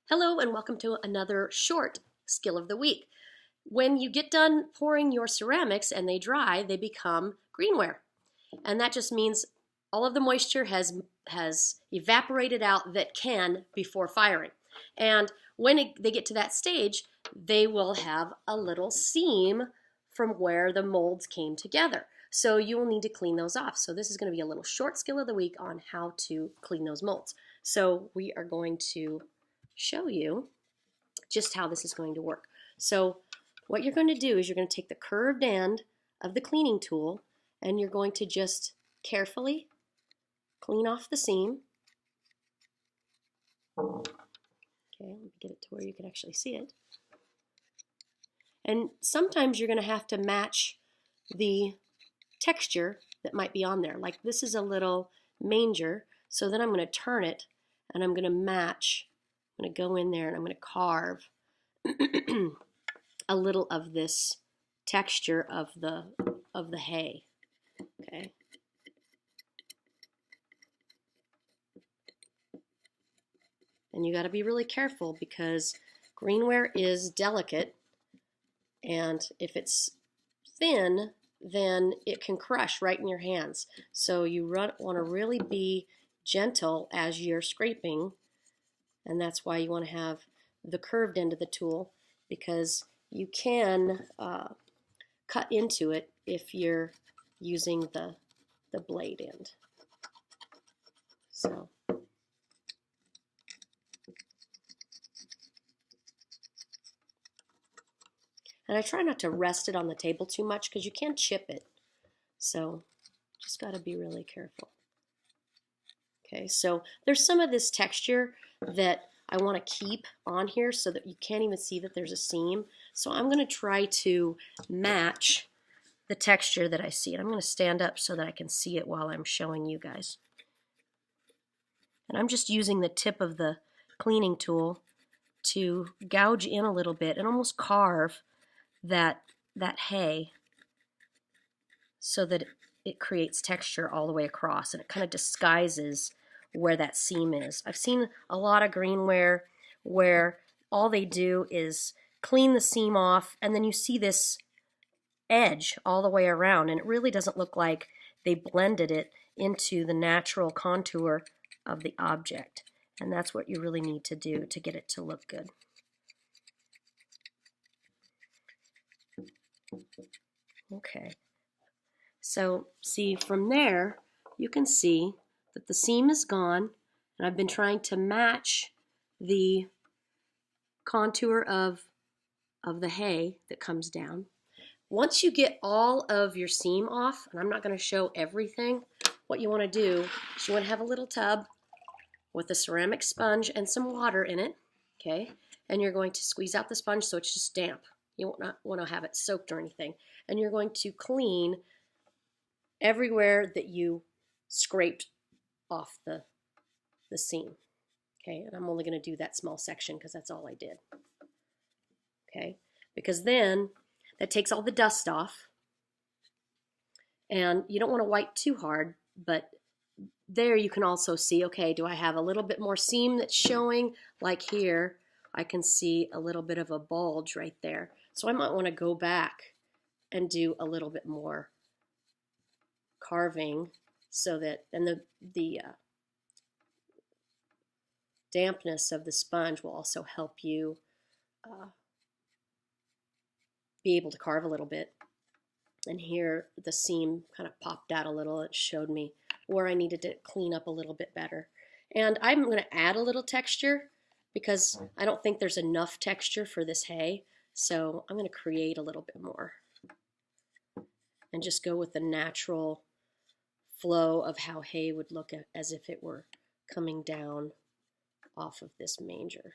Hello and welcome to another short skill of the week. When you get done pouring your ceramics and they dry, they become greenware. And that just means all of the moisture has evaporated out that can before firing. And when they get to that stage, they will have a little seam from where the molds came together. So you will need to clean those off. So this is going to be a little short skill of the week on how to clean those molds. So we are going to show you just how this is going to work. So what you're going to do is you're going to take the curved end of the cleaning tool and you're going to just carefully clean off the seam. Okay, let me get it to where you can actually see it. And sometimes you're going to have to match the texture that might be on there. Like this is a little manger, so then I'm going to turn it and I'm going to match. I'm going to go in there and I'm going to carve a little of this texture of the hay. Okay. And you got to be really careful because greenware is delicate, and if it's thin, then it can crush right in your hands. So you want to really be gentle as you're scraping, and that's why you want to have the curved end of the tool, because you can cut into it if you're using the blade end. So and I try not to rest it on the table too much because you can chip it. So just got to be really careful. Okay, so there's some of this texture that I want to keep on here so that you can't even see that there's a seam. So I'm going to try to match the texture that I see. And I'm going to stand up so that I can see it while I'm showing you guys. And I'm just using the tip of the cleaning tool to gouge in a little bit and almost carve that hay so that it creates texture all the way across, and it kind of disguises where that seam is. I've seen a lot of greenware where all they do is clean the seam off and then you see this edge all the way around, and it really doesn't look like they blended it into the natural contour of the object. And that's what you really need to do to get it to look good. Okay, so see from there you can see that the seam is gone, and I've been trying to match the contour of the hay that comes down. Once you get all of your seam off, and I'm not going to show everything, what you want to do is you want to have a little tub with a ceramic sponge and some water in it, okay? And you're going to squeeze out the sponge so it's just damp. You won't not want to have it soaked or anything. And you're going to clean everywhere that you scraped off the seam. Okay, and I'm only going to do that small section because that's all I did. Okay, because then that takes all the dust off. And you don't want to wipe too hard, but there you can also see, okay, do I have a little bit more seam that's showing? Like here, I can see a little bit of a bulge right there. So I might want to go back and do a little bit more carving so that, and the dampness of the sponge will also help you be able to carve a little bit. And here the seam kind of popped out a little. It showed me where I needed to clean up a little bit better. And I'm going to add a little texture because I don't think there's enough texture for this hay. So I'm going to create a little bit more and just go with the natural flow of how hay would look as if it were coming down off of this manger.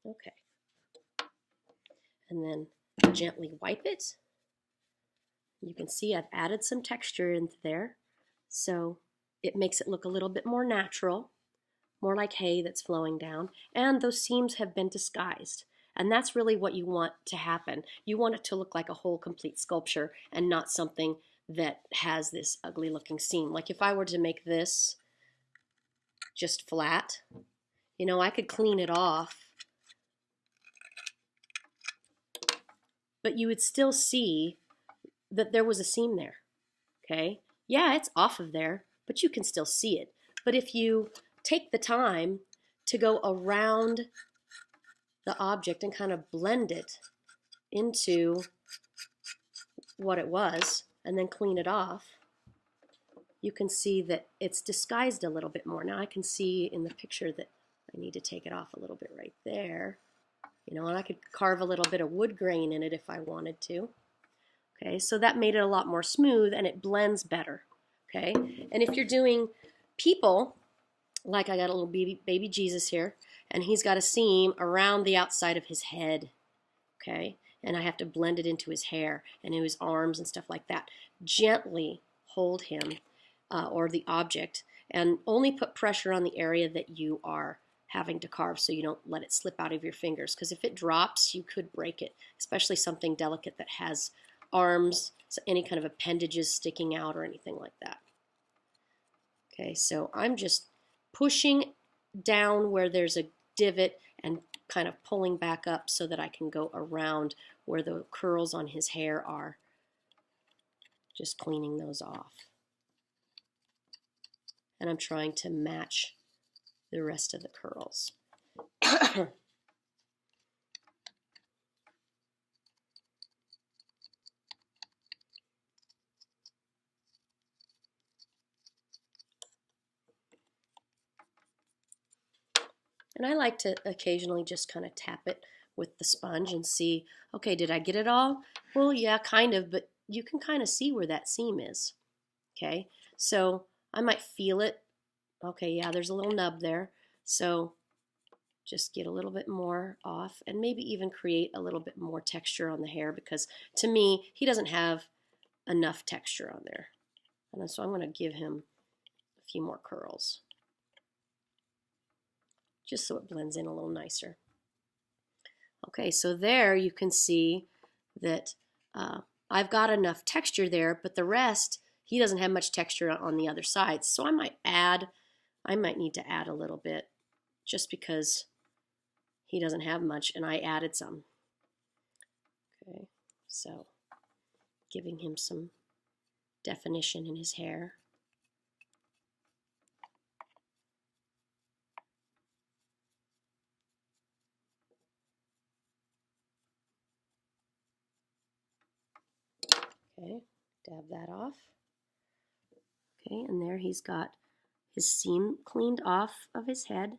Okay. And then gently wipe it. You can see I've added some texture into there, so it makes it look a little bit more natural. more like hay that's flowing down, and those seams have been disguised. And that's really what you want to happen. You want it to look like a whole complete sculpture and not something that has this ugly looking seam. Like if I were to make this just flat, you know, I could clean it off, but you would still see that there was a seam there, okay? Yeah, it's off of there, but you can still see it. But if you take the time to go around the object and kind of blend it into what it was and then clean it off, you can see that it's disguised a little bit more. Now I can see in the picture that I need to take it off a little bit right there. You know, and I could carve a little bit of wood grain in it if I wanted to. Okay, so that made it a lot more smooth and it blends better. Okay, and if you're doing people, like I got a little baby Jesus here, and he's got a seam around the outside of his head, okay? And I have to blend it into his hair and into his arms and stuff like that. Gently hold him or the object, and only put pressure on the area that you are having to carve so you don't let it slip out of your fingers, because if it drops, you could break it, especially something delicate that has arms, so any kind of appendages sticking out or anything like that. Okay, so I'm just pushing down where there's a divot and kind of pulling back up so that I can go around where the curls on his hair are. Just cleaning those off. And I'm trying to match the rest of the curls. And I like to occasionally just kind of tap it with the sponge and see, okay, did I get it all? Well, yeah, kind of, but you can kind of see where that seam is. Okay, so I might feel it. Okay, yeah, there's a little nub there. So just get a little bit more off and maybe even create a little bit more texture on the hair, because to me, he doesn't have enough texture on there. And so I'm going to give him a few more curls, just so it blends in a little nicer. Okay, so there you can see that I've got enough texture there, but the rest, he doesn't have much texture on the other sides. So I might need to add a little bit just because he doesn't have much and I added some. Okay, so giving him some definition in his hair. Okay, dab that off. Okay, and there he's got his seam cleaned off of his head,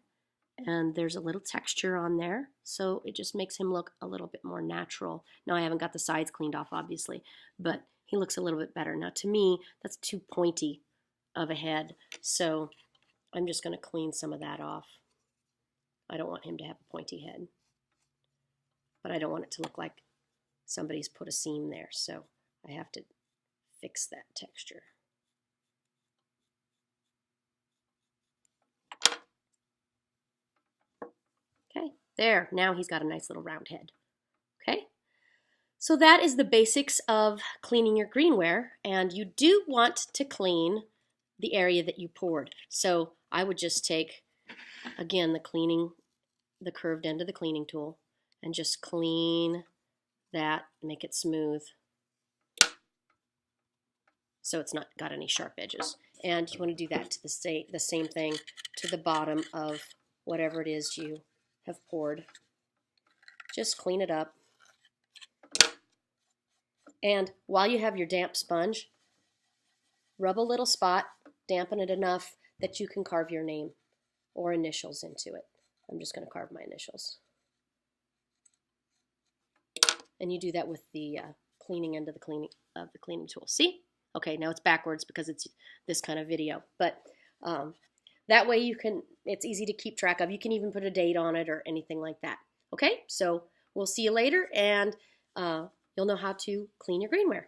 and there's a little texture on there, so it just makes him look a little bit more natural. Now I haven't got the sides cleaned off, obviously, but he looks a little bit better. Now to me, that's too pointy of a head, so I'm just going to clean some of that off. I don't want him to have a pointy head, but I don't want it to look like somebody's put a seam there, so I have to fix that texture. Okay, there, now he's got a nice little round head. Okay, so that is the basics of cleaning your greenware, and you do want to clean the area that you poured. So I would just take, again, the curved end of the cleaning tool and just clean that, make it smooth so it's not got any sharp edges. And you want to do that to the same thing to the bottom of whatever it is you have poured. Just clean it up. And while you have your damp sponge, rub a little spot, dampen it enough that you can carve your name or initials into it. I'm just going to carve my initials. And you do that with the cleaning end of the cleaning tool. See? Okay, now it's backwards because it's this kind of video. But that way it's easy to keep track of. You can even put a date on it or anything like that. Okay, so we'll see you later, and you'll know how to clean your greenware.